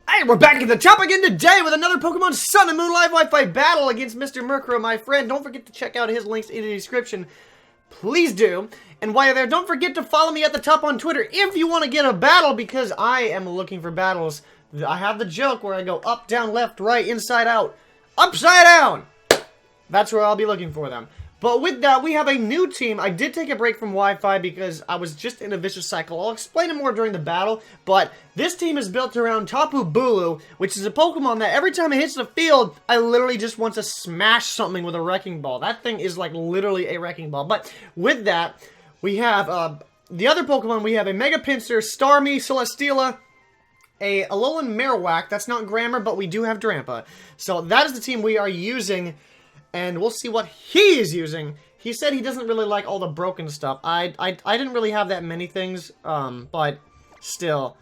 Hey, we're back at the top again today with another Pokemon Sun and Moon Live Wi-Fi battle against Mr. Murkrow, my friend. Don't forget to check out his links in the description. Please do. And while you're there, don't forget to follow me at the top on Twitter if you want to get a battle, because I am looking for battles. I have the joke where I go up, down, left, right, inside, out, upside down. That's where I'll be looking for them. But with that, we have a new team. I did take a break from Wi-Fi because I was just in a vicious cycle. I'll explain it more during the battle, but this team is built around Tapu Bulu, which is a Pokemon that every time it hits the field, I literally just want to smash something with a wrecking ball. That thing is like literally a wrecking ball. But with that, we have the other Pokemon. We have a Mega Pinsir, Starmie, Celesteela, a Alolan Marowak. That's not grammar, but we do have Drampa. So that is the team we are using. And we'll see what he is using. He said he doesn't really like all the broken stuff. I didn't really have that many things, but still,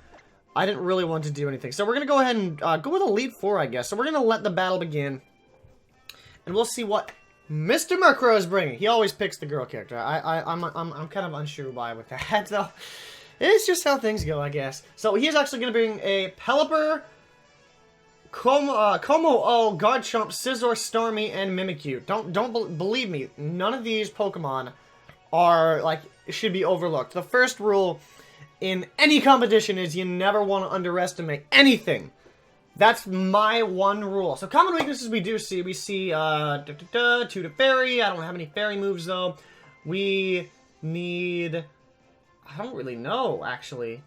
I didn't really want to do anything. So we're going to go ahead and go with Elite Four, I guess. So we're going to let the battle begin. And we'll see what Mr. Murkrow is bringing. He always picks the girl character. I'm kind of unsure why with that, though. It's just how things go, I guess. So he's actually going to bring a Pelipper, Kommo-POW, Garchomp, Scizor, Starmie, and Mimikyu. Don't believe me. None of these Pokemon are, like, should be overlooked. The first rule in any competition is you never want to underestimate anything. That's my one rule. So common weaknesses we see. We see, two to Fairy. I don't have any Fairy moves, though. We need, I don't really know, actually.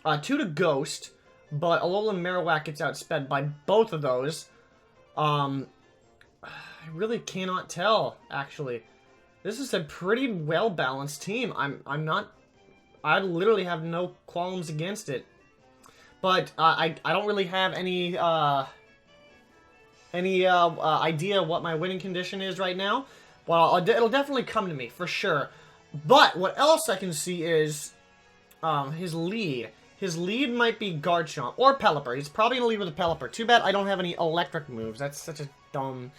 2 to Ghost. But Alolan Marowak gets outsped by both of those. I really cannot tell, actually. This is a pretty well-balanced team. I literally have no qualms against it. But I don't really have any idea what my winning condition is right now. Well, it'll definitely come to me, for sure. But what else I can see is his lead. His lead might be Garchomp or Pelipper. He's probably going to lead with a Pelipper. Too bad I don't have any electric moves. That's such a dumb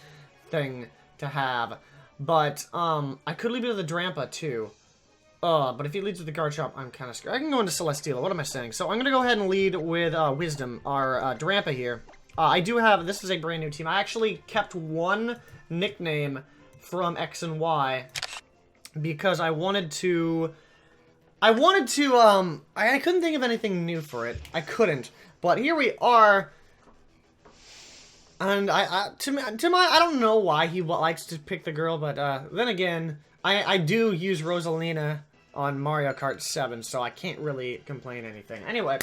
thing to have. But, I could lead with the Drampa, too. But if he leads with the Garchomp, I'm kind of scared. I can go into Celesteela. What am I saying? So I'm going to go ahead and lead with, Wisdom, our, Drampa here. I do have, this is a brand new team. I actually kept one nickname from X and Y because I wanted to... I couldn't think of anything new for it. I couldn't. But here we are. And I don't know why he likes to pick the girl, but then again, I do use Rosalina on Mario Kart 7, so I can't really complain anything. Anyway,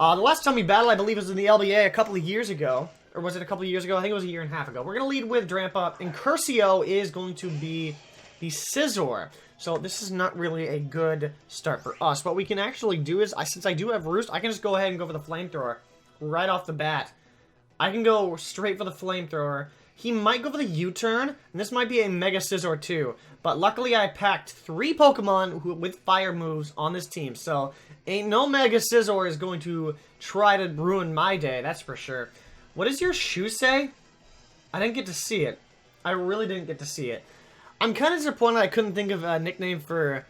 the last time we battled, I believe, was in the LBA a couple of years ago. Or was it a couple of years ago? I think it was a year and a half ago. We're going to lead with Drampa, and Curcio is going to be the Scizor. So this is not really a good start for us. What we can actually do is, since I do have Roost, I can just go ahead and go for the Flamethrower right off the bat. I can go straight for the Flamethrower. He might go for the U-turn, and this might be a Mega Scizor too. But luckily I packed 3 Pokemon with fire moves on this team. So ain't no Mega Scizor is going to try to ruin my day, that's for sure. What does your shoe say? I didn't get to see it. I really didn't get to see it. I'm kind of disappointed I couldn't think of a nickname for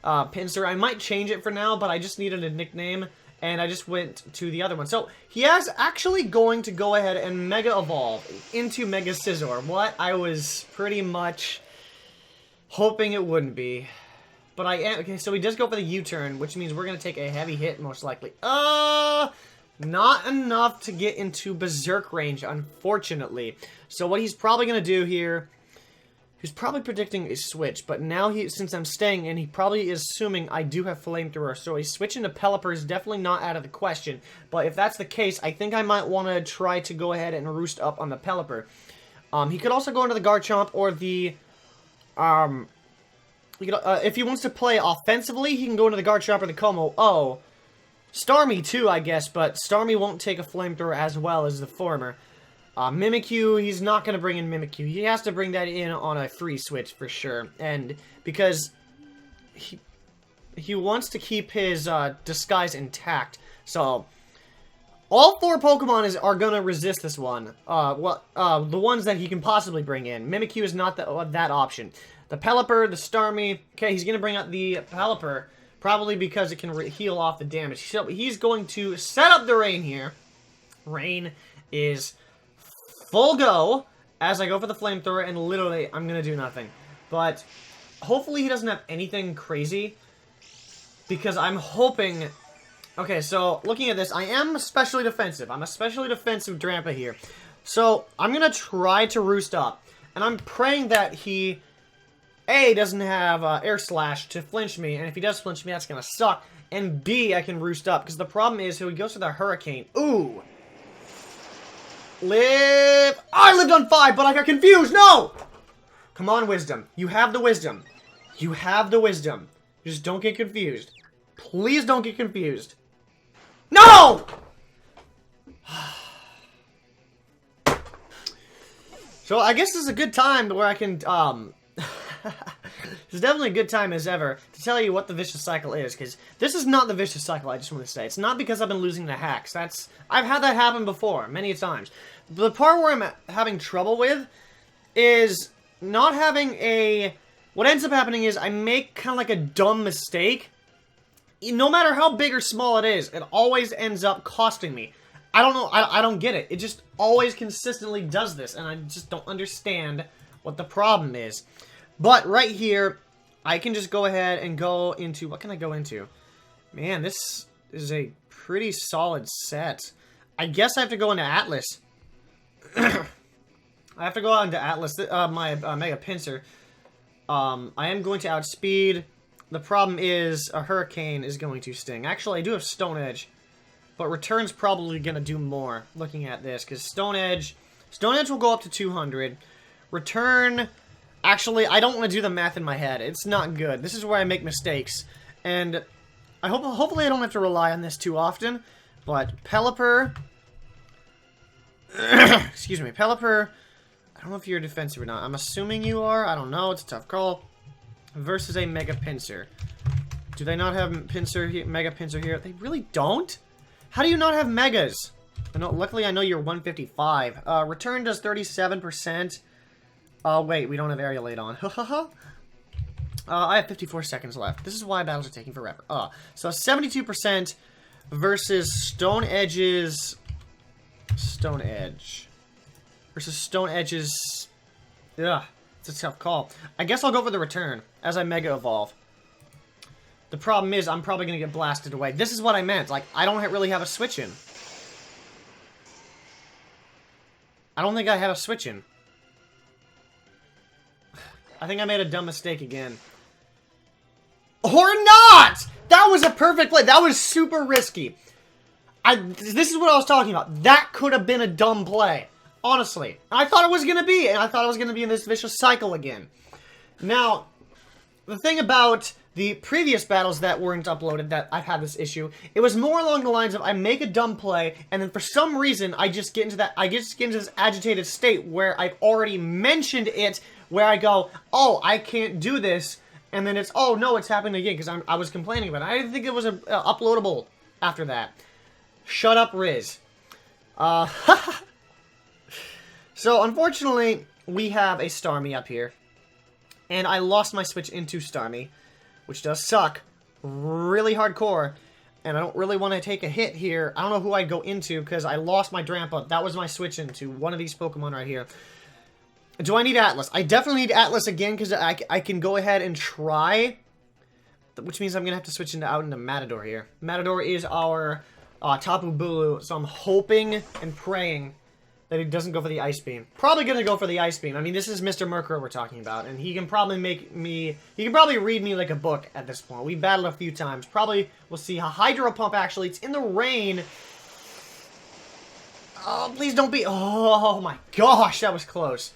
Pinsir. I might change it for now, but I just needed a nickname, and I just went to the other one. So, he is actually going to go ahead and Mega Evolve into Mega Scizor. What I was pretty much hoping it wouldn't be. But I am... Okay, so he does go for the U-turn, which means we're going to take a heavy hit, most likely. Not enough to get into Berserk range, unfortunately. So what he's probably going to do here... He's probably predicting a switch, but now since I'm staying in, he probably is assuming I do have Flamethrower, so he's switching to Pelipper is definitely not out of the question. But if that's the case, I think I might want to try to go ahead and roost up on the Pelipper. He could also go into the Garchomp or the... if he wants to play offensively, he can go into the Garchomp or the Kommo-POW. Starmie too, I guess, but Starmie won't take a Flamethrower as well as the former. Mimikyu, he's not going to bring in Mimikyu. He has to bring that in on a free switch for sure. And because he wants to keep his disguise intact. So, all 4 Pokemon are going to resist this one. The ones that he can possibly bring in. Mimikyu is not that option. The Pelipper, the Starmie. Okay, he's going to bring out the Pelipper. Probably because it can heal off the damage. So he's going to set up the rain here. Rain is full go as I go for the flamethrower, and literally, I'm gonna do nothing. But hopefully he doesn't have anything crazy, because I'm hoping... Okay, so looking at this, I am especially defensive. I'm especially defensive Drampa here. So I'm gonna try to roost up, and I'm praying that he, A, doesn't have air slash to flinch me, and if he does flinch me, that's gonna suck. And B, I can roost up, because the problem is, he goes for the hurricane. Ooh! Live! I lived on 5, but I got confused! No! Come on, Wisdom. You have the Wisdom. You have the Wisdom. Just don't get confused. Please don't get confused. No! So, I guess this is a good time where I can, It's definitely a good time as ever to tell you what the vicious cycle is, because this is not the vicious cycle, I just want to say. It's not because I've been losing the hacks. I've had that happen before, many times. The part where I'm having trouble with is not having a... What ends up happening is I make kind of like a dumb mistake. No matter how big or small it is, it always ends up costing me. I don't know, I don't get it. It just always consistently does this, and I just don't understand what the problem is. But right here, I can just go ahead and go into... What can I go into? Man, this is a pretty solid set. I guess I have to go into Atlas. I have to go out into Atlas, my Mega Pincer. I am going to outspeed. The problem is a Hurricane is going to sting. Actually, I do have Stone Edge, but Return's probably going to do more looking at this, because Stone Edge will go up to 200. Return... Actually, I don't want to do the math in my head. It's not good. This is where I make mistakes. And hopefully I don't have to rely on this too often. But Pelipper... Excuse me. Pelipper... I don't know if you're defensive or not. I'm assuming you are. I don't know. It's a tough call. Versus a Mega Pincer. Do they not have Mega Pincer here? They really don't? How do you not have Megas? Luckily, I know you're 155. Return does 37%. Oh, wait, we don't have Aerial Aid on. I have 54 seconds left. This is why battles are taking forever. So 72% versus Stone Edge's... Stone Edge. Versus Stone Edge's... Ugh, it's a tough call. I guess I'll go for the Return as I Mega Evolve. The problem is, I'm probably going to get blasted away. This is what I meant. Like, I don't really have a switch in. I don't think I have a switch in. I think I made a dumb mistake again. Or not! That was a perfect play. That was super risky. This is what I was talking about. That could have been a dumb play. Honestly. I thought it was going to be. And I thought it was going to be in this vicious cycle again. Now, the thing about the previous battles that weren't uploaded that I've had this issue, it was more along the lines of I make a dumb play, and then for some reason I just get into this agitated state where I've already mentioned it, where I go, oh, I can't do this, and then it's, oh, no, it's happening again, because I was complaining about it. I didn't think it was uploadable after that. Shut up, Riz. So, unfortunately, we have a Starmie up here, and I lost my switch into Starmie, which does suck really hardcore, and I don't really want to take a hit here. I don't know who I'd go into, because I lost my Drampa. That was my switch into one of these Pokemon right here. Do I need Atlas? I definitely need Atlas again, because I can go ahead and try, which means I'm going to have to switch out into Matador here. Matador is our Tapu Bulu, so I'm hoping and praying that he doesn't go for the Ice Beam. Probably going to go for the Ice Beam. I mean, this is Mr. Murkrow we're talking about, and he can probably he can probably read me like a book at this point. We battled a few times. Probably we'll see a Hydro Pump, actually. It's in the rain. Oh, please don't be... Oh, my gosh, that was close.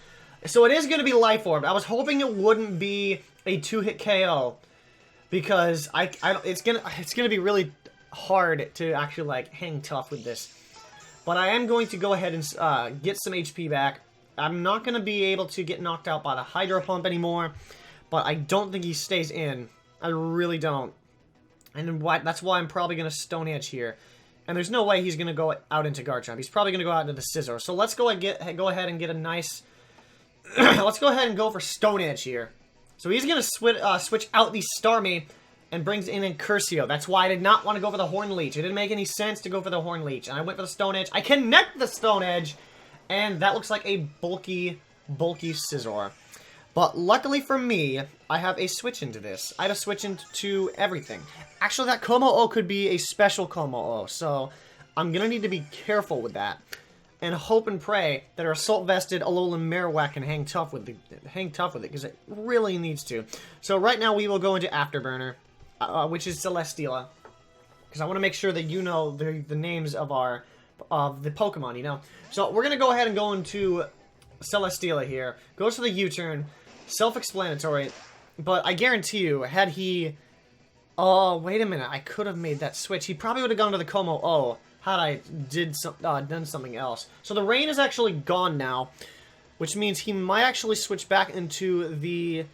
So it is going to be Life Orb. I was hoping it wouldn't be a 2-hit KO, because it's gonna be really hard to actually like hang tough with this. But I am going to go ahead and get some HP back. I'm not going to be able to get knocked out by the Hydro Pump anymore, but I don't think he stays in. I really don't. And that's why I'm probably going to Stone Edge here. And there's no way he's going to go out into Garchomp. He's probably going to go out into the Scizor. So let's go ahead and get a nice... Let's go ahead and go for Stone Edge here. So he's going to switch out the Starmie and brings in Curcio. That's why I did not want to go for the Horn Leech. It didn't make any sense to go for the Horn Leech. And I went for the Stone Edge. I connect the Stone Edge, and that looks like a bulky Scizor. But luckily for me, I have a switch into this. I have a switch into everything. Actually, that Kommo-POW could be a special Kommo-POW, so I'm going to need to be careful with that. And hope and pray that our Assault Vested Alolan Marowak can hang tough with it, because it really needs to. So right now we will go into Afterburner, which is Celesteela, because I want to make sure that you know the names of the Pokemon, you know. So we're gonna go ahead and go into Celesteela here. Goes to the U-turn, self-explanatory, but I guarantee you, had he, oh wait a minute, I could have made that switch. He probably would have gone to the Kommo-POW. Had I done something else. So the rain is actually gone now, which means he might actually switch back into the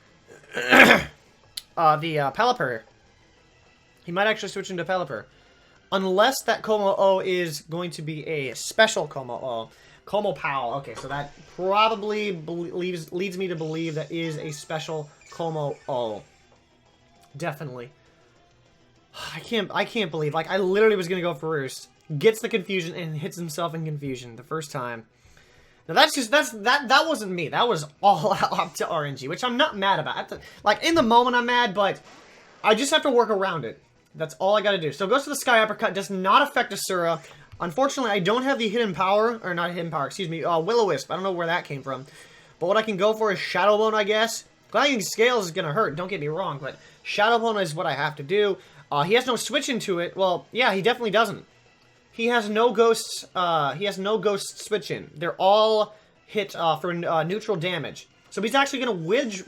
Pelipper. He might actually switch into Pelipper, unless that Kommo-POW is going to be a special Kommo-POW. Kommo-POW. Okay, so that probably leads me to believe that is a special Kommo-POW. Definitely. I can't believe, like, I literally was gonna go for Roost. Gets the confusion and hits himself in confusion the first time. Now that wasn't me. That was all up to RNG, which I'm not mad about. Like, in the moment I'm mad, but I just have to work around it. That's all I gotta do. So it goes to the Sky Uppercut, does not affect Asura. Unfortunately, I don't have the Hidden Power, or not Hidden Power, excuse me, Will-O-Wisp. I don't know where that came from. But what I can go for is Shadow Bone, I guess. Gliding Scales is gonna hurt, don't get me wrong, but Shadow Bone is what I have to do. He has no switch into it. Well, yeah, he definitely doesn't. He has no ghosts, switch in. They're all hit for neutral damage. So he's actually going to widge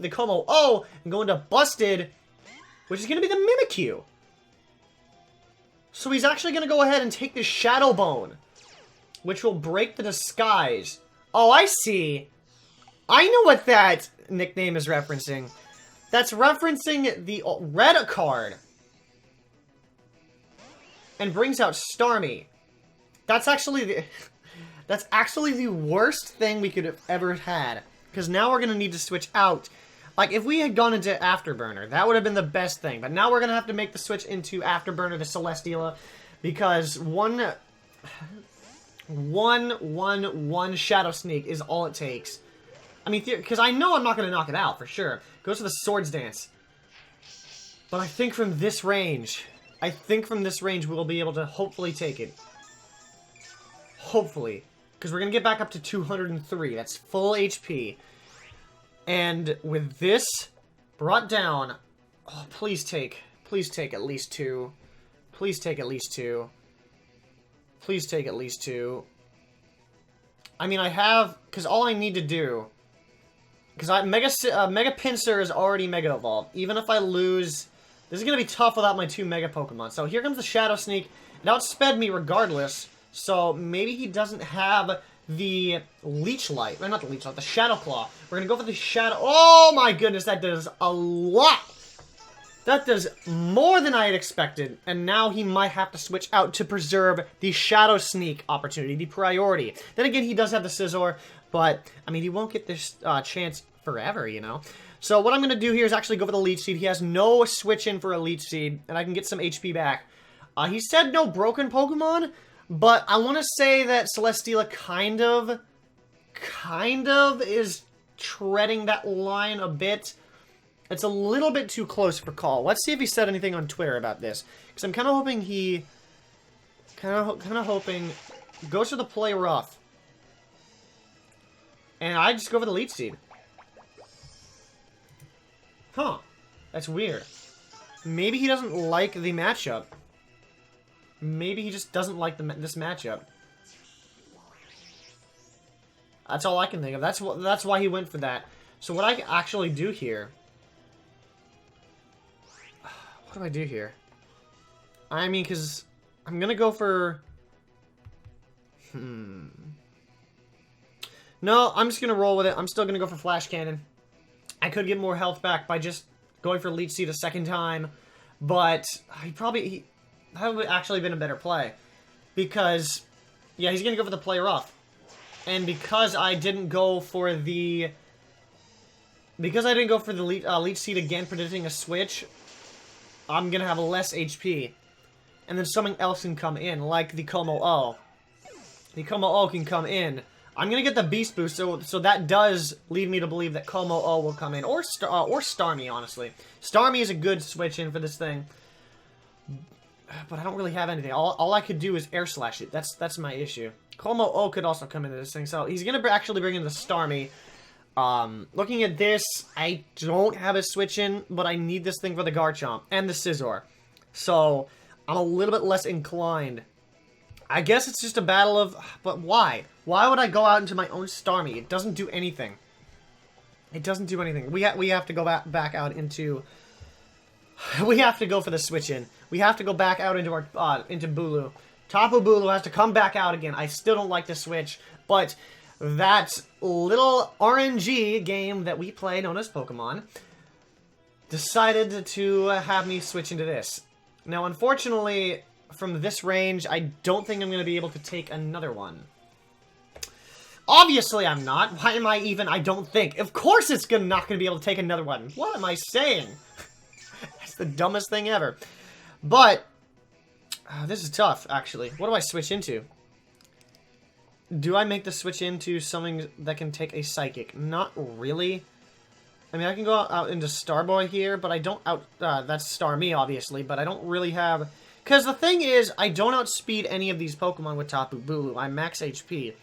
the Kommo-POW and go into Busted, which is going to be the Mimikyu. So he's actually going to go ahead and take the Shadow Bone, which will break the disguise. Oh, I see. I know what that nickname is referencing. That's referencing the red card. And brings out Starmie. That's actually the worst thing we could have ever had. Because now we're going to need to switch out. Like, if we had gone into Afterburner, that would have been the best thing. But now we're going to have to make the switch into Afterburner, the Celesteela. Because one Shadow Sneak is all it takes. I mean, because I know I'm not going to knock it out, for sure. Goes to the Swords Dance. But I think from this range... we'll be able to hopefully take it. Hopefully. Because we're going to get back up to 203. That's full HP. And with this brought down... Oh, please take at least 2. Please take at least 2. Please take at least 2. I mean, I have... Because all I need to do... Because Mega Pinsir is already Mega Evolved. Even if I lose... This is going to be tough without my 2 Mega Pokemon. So here comes the Shadow Sneak. It outsped me regardless. So maybe he doesn't have the Leech Light. Or not the Leech Light, the Shadow Claw. We're going to go for the Shadow... Oh my goodness, that does a lot. That does more than I had expected. And now he might have to switch out to preserve the Shadow Sneak opportunity, the priority. Then again, he does have the Scizor. But, I mean, he won't get this chance forever, you know? So what I'm going to do here is actually go for the Leech Seed. He has no switch in for a Leech Seed, and I can get some HP back. He said no broken Pokemon, but I want to say that Celesteela kind of is treading that line a bit. It's a little bit too close for call. Let's see if he said anything on Twitter about this, because I'm kind of hoping he, goes for the Play Rough, and I just go for the Leech Seed. Huh. That's weird. Maybe he doesn't like the matchup. Maybe he just doesn't like this matchup. That's all I can think of. That's why he went for that. So what I actually do here... What do I do here? I mean, because I'm going to go for... No, I'm just going to roll with it. I'm still going to go for Flash Cannon. I could get more health back by just going for Leech Seed a second time, but that would actually been a better play. Because, yeah, he's going to go for the Play Rough. And because I didn't go for the... Leech Seed again, predicting a switch, I'm going to have less HP. And then something else can come in, like the Kommo-POW. The Kommo-POW can come in. I'm going to get the Beast Boost, so that does lead me to believe that Kommo-POW will come in. Or Starmie, honestly. Starmie is a good switch in for this thing. But I don't really have anything. All I could do is air slash it. That's my issue. Kommo-POW could also come into this thing. So he's going to actually bring in the Starmie. Looking at this, I don't have a switch in, but I need this thing for the Garchomp and the Scizor. So I'm a little bit less inclined. I guess it's just a battle of... But why? Why would I go out into my own Starmie? It doesn't do anything. It doesn't do anything. We have to go back out into... We have to go for the switch in. We have to go back out into our into Bulu. Tapu Bulu has to come back out again. I still don't like the switch, but that little RNG game that we play, known as Pokemon, decided to have me switch into this. Now, unfortunately, from this range, I don't think I'm going to be able to take another one. Obviously, I'm not. Why am I even... I don't think. Of course it's not going to be able to take another one. What am I saying? That's the dumbest thing ever. But, this is tough, actually. What do I switch into? Do I make the switch into something that can take a Psychic? Not really. I mean, I can go out into Starboy here, but I don't that's Starmie, obviously, but I don't really have... Because the thing is, I don't outspeed any of these Pokemon with Tapu Bulu. I'm max HP.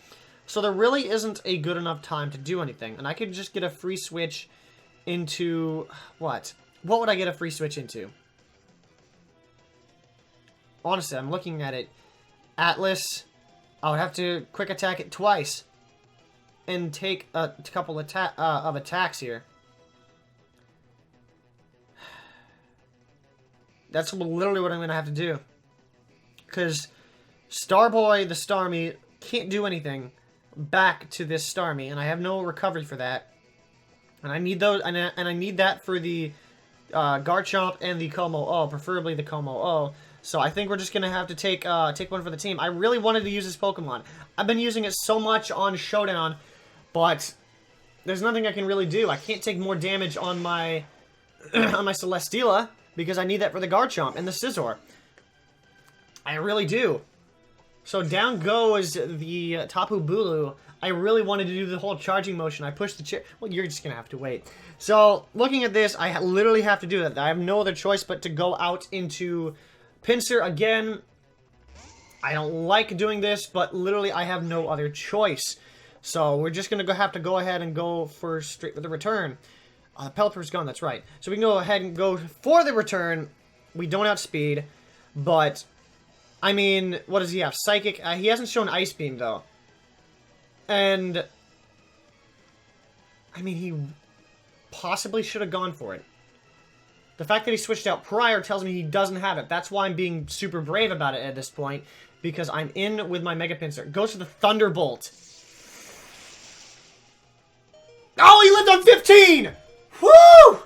So there really isn't a good enough time to do anything. And I could just get a free switch into... What? What would I get a free switch into? Honestly, I'm looking at it. Atlas... I would have to quick attack it twice. And take a couple of attacks here. That's literally what I'm going to have to do. Because Starboy, the Starmie, can't do anything back to this Starmie. And I have no recovery for that. And I need those, and I need that for the Garchomp and the Kommo-POW, preferably the Kommo-POW. So I think we're just going to have to take one for the team. I really wanted to use this Pokemon. I've been using it so much on Showdown, but there's nothing I can really do. I can't take more damage on my on my Celesteela, because I need that for the Garchomp and the Scizor. I really do. So down goes the Tapu Bulu. I really wanted to do the whole charging motion. I pushed the chair. Well, you're just going to have to wait. So looking at this, I literally have to do that. I have no other choice but to go out into Pinsir again. I don't like doing this, but literally I have no other choice. So we're just going to have to go ahead and go for straight for the return. Pelipper's gone, that's right. So we can go ahead and go for the return. We don't outspeed, but, I mean, what does he have? Psychic? He hasn't shown Ice Beam, though. And, I mean, he possibly should have gone for it. The fact that he switched out prior tells me he doesn't have it. That's why I'm being super brave about it at this point, because I'm in with my Mega Pinsir. Goes for the Thunderbolt. Oh, he lived on 15! Woo!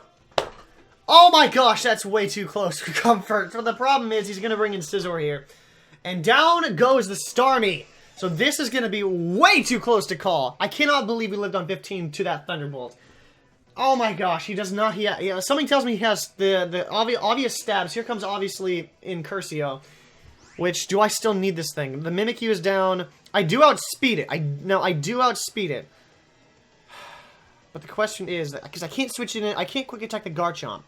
Oh my gosh, that's way too close for comfort. So the problem is he's going to bring in Scizor here. And down goes the Starmie. So this is going to be way too close to call. I cannot believe he lived on 15 to that Thunderbolt. Oh my gosh, he does not. Something tells me he has the obvious stabs. Here comes obviously in Curcio. Which, do I still need this thing? The Mimikyu is down. I do outspeed it. I do outspeed it. But the question is, because I can't switch it in, I can't quick attack the Garchomp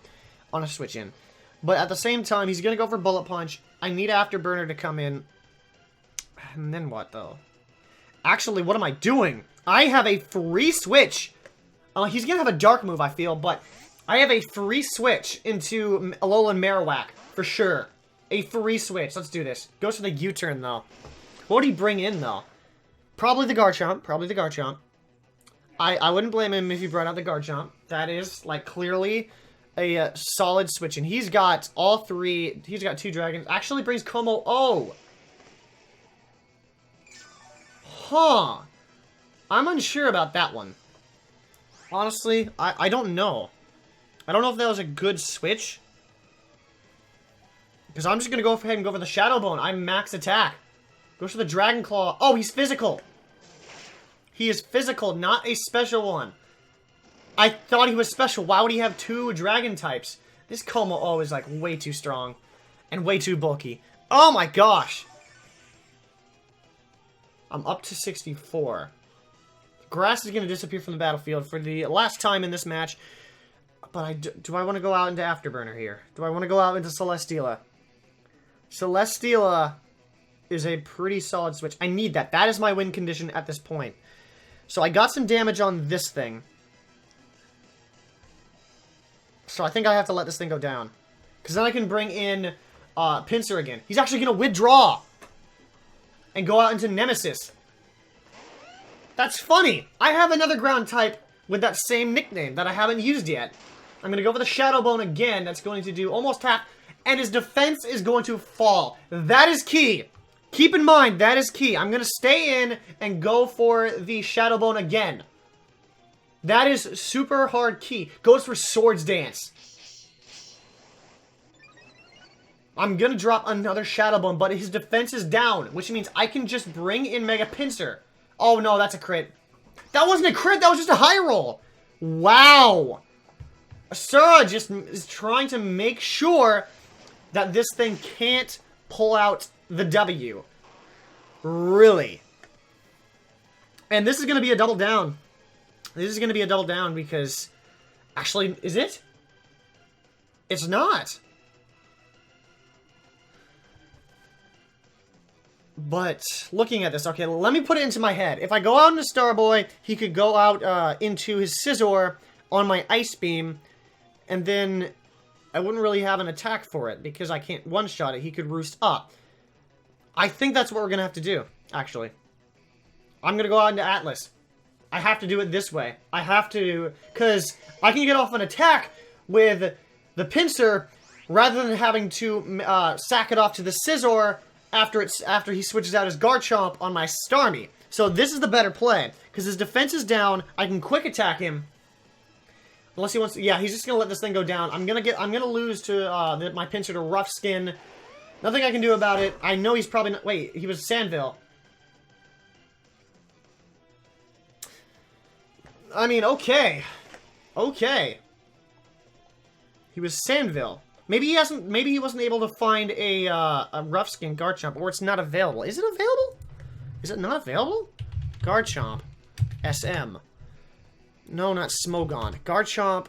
on a switch in. But at the same time, he's going to go for Bullet Punch. I need Afterburner to come in. And then what, though? Actually, what am I doing? I have a free switch. He's going to have a Dark move, I feel, but I have a free switch into Alolan Marowak, for sure. A free switch. Let's do this. Goes for the U-turn, though. What would he bring in, though? Probably the Garchomp. Probably the Garchomp. I wouldn't blame him if he brought out the Garchomp. That is, like, clearly a solid switch. And he's got all three. He's got 2 dragons. Actually brings Kommo-POW. Huh. I'm unsure about that one. Honestly, I don't know. I don't know if that was a good switch. Because I'm just going to go ahead and go for the Shadow Bone. I'm max attack. Goes for the Dragon Claw. Oh, he's physical. He is physical, not a special one. I thought he was special. Why would he have 2 dragon types? This Kommo-POW is like way too strong. And way too bulky. Oh my gosh! I'm up to 64. Grass is going to disappear from the battlefield for the last time in this match. But do I want to go out into Afterburner here? Do I want to go out into Celesteela? Celesteela is a pretty solid switch. I need that. That is my win condition at this point. So I got some damage on this thing. So I think I have to let this thing go down. Because then I can bring in Pinsir again. He's actually going to withdraw. And go out into Nemesis. That's funny. I have another ground type with that same nickname that I haven't used yet. I'm going to go for the Shadow Bone again. That's going to do almost half. And his defense is going to fall. That is key. Keep in mind, that is key. I'm going to stay in and go for the Shadow Bone again. That is super hard key. Goes for Swords Dance. I'm going to drop another Shadow Bone, but his defense is down, which means I can just bring in Mega Pinsir. Oh no, that's a crit. That wasn't a crit, that was just a high roll. Wow. Asura just is trying to make sure that this thing can't pull out the W. Really. And this is going to be a double down. This is going to be a double down because... Actually, is it? It's not. But, looking at this, okay, let me put it into my head. If I go out into Starboy, he could go out into his Scizor on my Ice Beam, and then I wouldn't really have an attack for it, because I can't one-shot it. He could roost up. I think that's what we're going to have to do, actually. I'm going to go out into Atlas. I have to do it this way. I have to, because I can get off an attack with the Pinsir, rather than having to sack it off to the Scizor, after he switches out his Garchomp on my Starmie. So this is the better play, because his defense is down. I can quick attack him, unless he wants to. Yeah, he's just gonna let this thing go down. I'm gonna lose to my Pinsir to Rough Skin. Nothing I can do about it. I know he's probably not. Wait, he was Sandville. I mean, okay, he was Sandville. Maybe he hasn't. Maybe he wasn't able to find a Rough Skin Garchomp, or it's not available. Is it available? Is it not available? Garchomp, SM. No, not Smogon. Garchomp,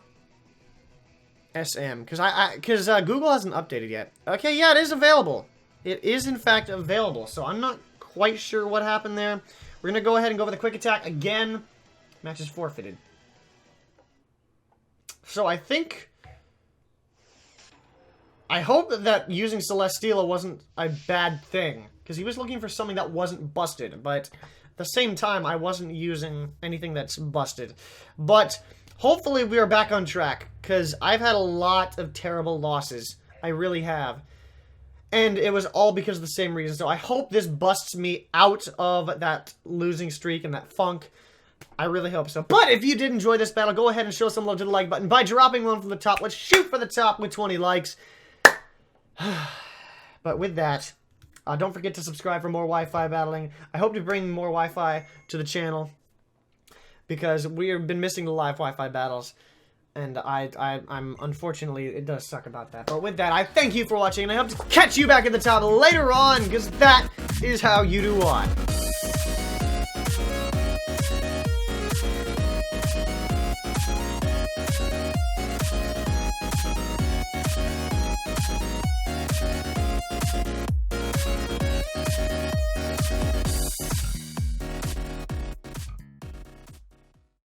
SM. Because Google hasn't updated yet. Okay, yeah, it is available. It is in fact available. So I'm not quite sure what happened there. We're gonna go ahead and go for the quick attack again. Match is forfeited. So I think. I hope that using Celesteela wasn't a bad thing, because he was looking for something that wasn't busted, but at the same time, I wasn't using anything that's busted. But hopefully we are back on track, because I've had a lot of terrible losses. I really have. And it was all because of the same reason, so I hope this busts me out of that losing streak and that funk. I really hope so. But if you did enjoy this battle, go ahead and show some love to the like button by dropping one from the top. Let's shoot for the top with 20 likes. But with that, don't forget to subscribe for more Wi-Fi battling. I hope to bring more Wi-Fi to the channel, because we've been missing the live Wi-Fi battles, and I'm unfortunately, it does suck about that. But with that, I thank you for watching, and I hope to catch you back at the top later on, because that is how you do what.